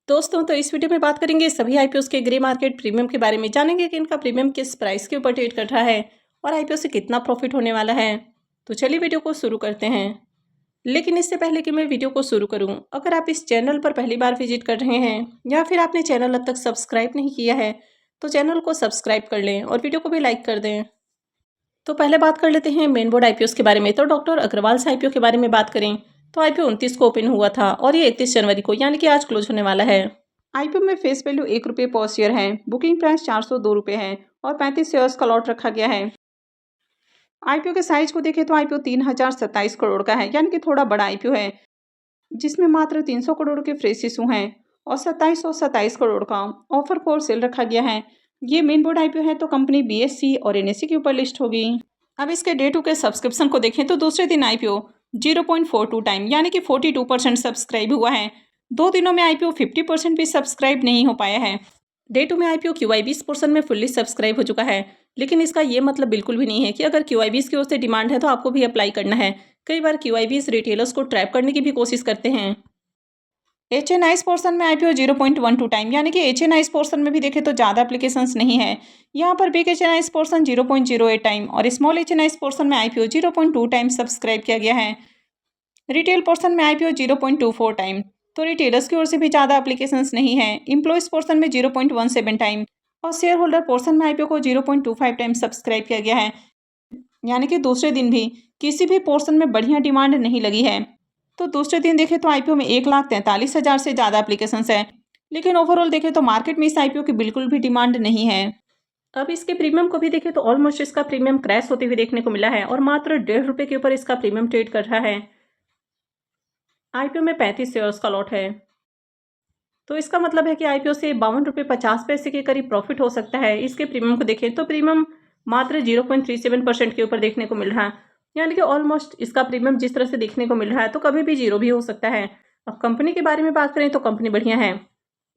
दोस्तों तो इस वीडियो में बात करेंगे सभी आईपीओ के ग्रे मार्केट प्रीमियम के बारे में। जानेंगे कि इनका प्रीमियम किस प्राइस के ऊपर ट्रेड कर रहा है और आईपीओ से कितना प्रॉफिट होने वाला है। तो चलिए वीडियो को शुरू करते हैं। लेकिन इससे पहले कि मैं वीडियो को शुरू करूं, अगर आप इस चैनल पर पहली बार विजिट कर रहे हैं या फिर आपने चैनल अब तक सब्सक्राइब नहीं किया है तो चैनल को सब्सक्राइब कर लें और वीडियो को भी लाइक कर दें। तो पहले बात कर लेते हैं मेन बोर्ड आईपीओ के बारे में। तो डॉक्टर अग्रवाल आईपीओ के बारे में बात करें तो आईपीओ 29 को ओपन हुआ था और ये 31 जनवरी को यानी कि आज क्लोज होने वाला है। आईपीओ में फेस वैल्यू ₹1 पर शेयर है। बुकिंग प्राइस ₹402 है और 35 शेयर्स का लॉट रखा गया है। आईपीओ के साइज को देखें तो आईपीओ 3027 करोड़ का है, यानी कि थोड़ा बड़ा आईपीओ है, जिसमें मात्र 300 करोड़ के फ्रेश इशू हैं और 2727 करोड़ का ऑफर फॉर सेल रखा गया है। ये मेन बोर्ड आईपीओ है तो कंपनी बीएससी और एनएससी के ऊपर लिस्ट होगी। अब इसके डे टू के सब्सक्रिप्शन को देखें तो दूसरे दिन आईपीओ 0.42 टाइम यानी कि 42% सब्सक्राइब हुआ है। 2 दिनों में आईपीओ 50% भी सब्सक्राइब नहीं हो पाया है। डे टू में आईपीओ QI20 पोर्शन में फुल्ली सब्सक्राइब हो चुका है, लेकिन इसका ये मतलब बिल्कुल भी नहीं है कि अगर QI20 की ओर से डिमांड है तो आपको भी अप्लाई करना है। कई बार QI20 रिटेलर्स को ट्रैप करने की भी कोशिश करते हैं। HNIs पोर्शन में आईपीओ 0.12 टाइम यानी कि HNIs पोर्शन में भी देखें तो ज़्यादा एप्लीकेशंस नहीं है। यहाँ पर बिग HNIs पोर्शन 0.08 टाइम और स्मॉल HNIs पोर्शन में आईपीओ 0.2 टाइम सब्सक्राइब किया गया है। रिटेल पोर्शन में आईपीओ 0.24 टाइम, तो रिटेलर्स की ओर से भी ज़्यादा एप्लीकेशंस नहीं है। एम्प्लॉइज पोर्शन में 0.17 टाइम और शेयर होल्डर पोर्शन में आईपीओ को 0.25 टाइम सब्सक्राइब किया गया है, यानी कि दूसरे दिन भी किसी भी पोर्शन में बढ़िया डिमांड नहीं लगी है। तो दूसरे दिन देखें तो आईपीओ में 1,43,000 से ज़्यादा एप्लीकेशंस है, लेकिन ओवरऑल देखें तो मार्केट में इस आईपीओ की बिल्कुल भी डिमांड नहीं है। अब इसके प्रीमियम को भी देखें तो ऑलमोस्ट इसका प्रीमियम क्रैश होते हुए देखने को मिला है और मात्र ₹1.5 के ऊपर इसका प्रीमियम ट्रेड कर रहा है। आईपीओ में 35 शेयर्स का लॉट है, तो इसका मतलब है कि आईपीओ से ₹52.50 के करीब प्रॉफिट हो सकता है। इसके प्रीमियम को देखें तो प्रीमियम मात्र 0.37% के ऊपर देखने को मिल रहा है, यानी कि ऑलमोस्ट इसका प्रीमियम जिस तरह से देखने को मिल रहा है तो कभी भी जीरो भी हो सकता है। अब कंपनी के बारे में बात करें तो कंपनी बढ़िया है,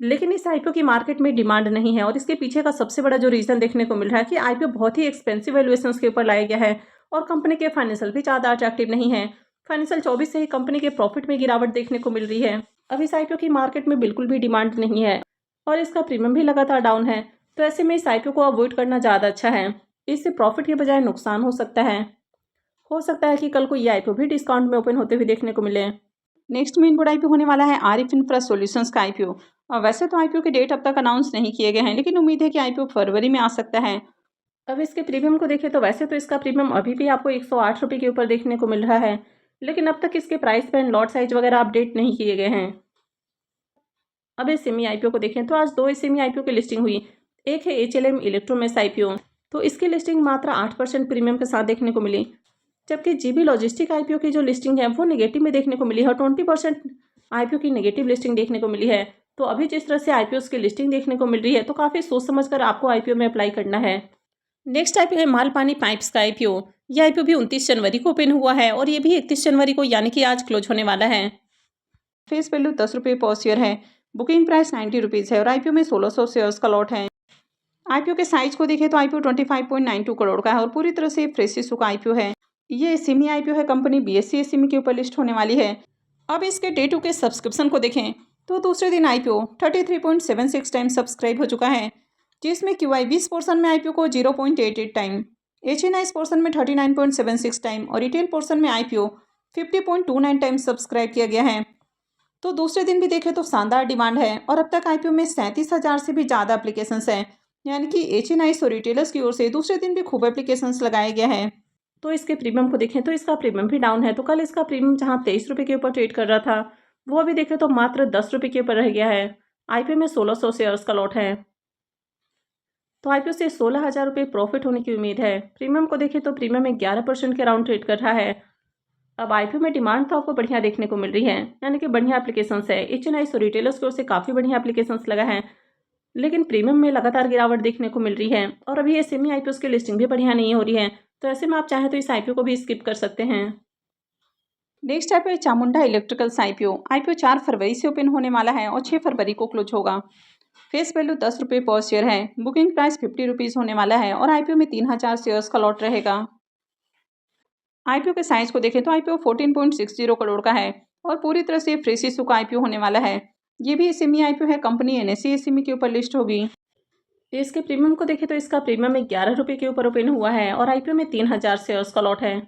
लेकिन इस आईपीओ की मार्केट में डिमांड नहीं है और इसके पीछे का सबसे बड़ा जो रीज़न देखने को मिल रहा है कि आईपीओ बहुत ही एक्सपेंसिव वैल्यूएशंस के ऊपर लाया गया है और कंपनी के फाइनेंशियल भी ज़्यादा अट्रैक्टिव नहीं है। फाइनेंशियल 24 से ही कंपनी के प्रॉफिट में गिरावट देखने को मिल रही है। अब इस आईपीओ की मार्केट में बिल्कुल भी डिमांड नहीं है और इसका प्रीमियम भी लगातार डाउन है, तो ऐसे में इस आईपीओ को अवॉइड करना ज़्यादा अच्छा है। इससे प्रॉफिट के बजाय नुकसान हो सकता है। हो सकता है कि कल को ये आईपीओ भी डिस्काउंट में ओपन होते हुए देखने को मिले। नेक्स्ट मेन बोर्ड आईपीओ होने वाला है आरिफ इंफ्रा सॉल्यूशंस का आईपीओ। वैसे तो आईपीओ के डेट अब तक अनाउंस नहीं किए गए हैं, लेकिन उम्मीद है कि आईपीओ फरवरी में आ सकता है। अब इसके प्रीमियम को देखें तो वैसे तो इसका प्रीमियम अभी भी आपको ₹108 के ऊपर देखने को मिल रहा है, लेकिन अब तक इसके प्राइस बैंड, लॉट साइज वगैरह अपडेट नहीं किए गए हैं। अब एसएमई आईपीओ को देखें तो आज 2 एसएमई आईपीओ की लिस्टिंग हुई। एक है HLM इलेक्ट्रोमेस आईपीओ, तो इसकी लिस्टिंग मात्र 8% प्रीमियम के साथ देखने को मिली, जबकि जीबी लॉजिस्टिक आईपीओ की जो लिस्टिंग है वो नेगेटिव में देखने को मिली है और 20% आईपीओ की नेगेटिव लिस्टिंग देखने को मिली है। तो अभी जिस तरह से आईपीओ की लिस्टिंग देखने को मिल रही है तो काफ़ी सोच समझकर आपको आईपीओ में अप्लाई करना है। नेक्स्ट आईपीओ है मालपानी पाइप्स का आईपीओ। यह आईपीओ भी 29 जनवरी को ओपन हुआ है और ये भी 31 जनवरी को यानी कि आज क्लोज होने वाला है। फेस वैल्यू ₹10 पर शेयर है। बुकिंग प्राइस ₹90 है और आईपीओ में 1600 शेयर्स का लॉट है। आईपीओ के साइज को देखें तो आईपीओ 25.92 करोड़ का है और पूरी तरह से फ्रेश इशू का आईपीओ है। ये एसएमई आईपीओ है, कंपनी बीएससी एसएमई के ऊपर लिस्ट होने वाली है। अब इसके डे टू के सब्सक्रिप्शन को देखें तो दूसरे दिन आईपीओ 33.76 टाइम सब्सक्राइब हो चुका है, जिसमें QI20 पोर्शन में आईपीओ को 0.88 टाइम, HNIs पोर्शन में 39.76 टाइम और रिटेल पोर्शन में आईपीओ 50.29 टाइम सब्सक्राइब किया गया है। तो दूसरे दिन भी देखें तो शानदार डिमांड है और अब तक आईपीओ में 37,000 से भी ज़्यादा एप्लीकेशंस हैं, यानी कि HNIs और रिटेलर्स की ओर से दूसरे दिन भी खूब एप्लीकेशंस लगाया गया है। तो इसके प्रीमियम को देखें तो इसका प्रीमियम भी डाउन है। तो कल इसका प्रीमियम जहां ₹23 के ऊपर ट्रेड कर रहा था वो अभी देखें तो मात्र ₹10 के ऊपर रह गया है। आईपीओ में 1600 शेयर्स का लॉट है, तो आईपीओ से ₹16,000 प्रॉफिट होने की उम्मीद है। प्रीमियम को देखें तो प्रीमियम में 11% के अराउंड ट्रेड कर रहा है। अब आईपीओ में डिमांड तो आपको बढ़िया देखने को मिल रही है, यानी कि बढ़िया एप्लीकेशंस है। HNIs और रिटेलर्स की ओर से काफ़ी बढ़िया एप्लीकेशंस लगा है, लेकिन प्रीमियम में लगातार गिरावट देखने को मिल रही है और अभी एसएमई आईपीओ की लिस्टिंग भी बढ़िया नहीं हो रही है। तो ऐसे में आप चाहें तो इस आईपीओ को भी स्किप कर सकते हैं। Next IPO Chamunda electricals IPO. IPO 4 फरवरी से ओपन होने वाला है और 6 फरवरी को क्लोज होगा। फेस वैल्यू ₹10 पर शेयर है। बुकिंग प्राइस ₹50 होने वाला है और आईपीओ में 3000 शेयर्स का लॉट रहेगा। आईपीओ के साइज को देखें तो आईपीओ 14.60 करोड़ का है और पूरी तरह से फ्रेश इशू का आईपीओ होने वाला है, ये भी एसएमई आईपीओ है, कंपनी एनएसई एसएमई के ऊपर लिस्ट होगी। इसके प्रीमियम को देखें तो इसका प्रीमियम 11 रुपये के ऊपर ओपन हुआ है और आईपीओ में 3000 शेयर्स का लॉट है।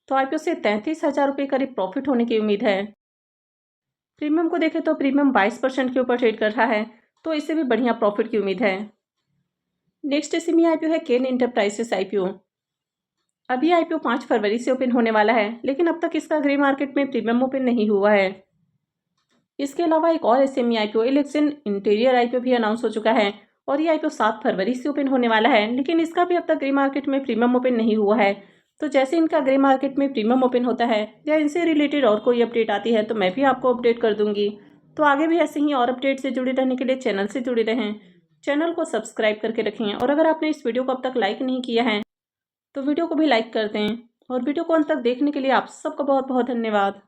तो आईपीओ से 33,000 रुपये करीब प्रॉफिट होने की उम्मीद है। प्रीमियम को देखें तो प्रीमियम 22% के ऊपर ट्रेड कर रहा है, तो इससे भी बढ़िया प्रॉफिट की उम्मीद है। नेक्स्ट एसएमई आईपीओ है केन एंटरप्राइजेस आईपीओ। अभी आईपीओ 5 फरवरी से ओपन होने वाला है, लेकिन अब तक इसका ग्रे मार्केट में प्रीमियम ओपन नहीं हुआ है। इसके अलावा एक और SME IPO election interior IPO भी अनाउंस हो चुका है और ये आईपीओ 7 फरवरी से ओपन होने वाला है, लेकिन इसका भी अब तक ग्रे मार्केट में प्रीमियम ओपन नहीं हुआ है। तो जैसे इनका ग्रे मार्केट में प्रीमियम ओपन होता है या इनसे रिलेटेड और कोई अपडेट आती है तो मैं भी आपको अपडेट कर दूंगी। तो आगे भी ऐसे ही और अपडेट से जुड़े रहने के लिए चैनल से जुड़े रहें, चैनल को सब्सक्राइब करके रखें और अगर आपने इस वीडियो को अब तक लाइक नहीं किया है तो वीडियो को भी लाइक कर दें। और वीडियो को अंत तक देखने के लिए आप सबका बहुत बहुत धन्यवाद।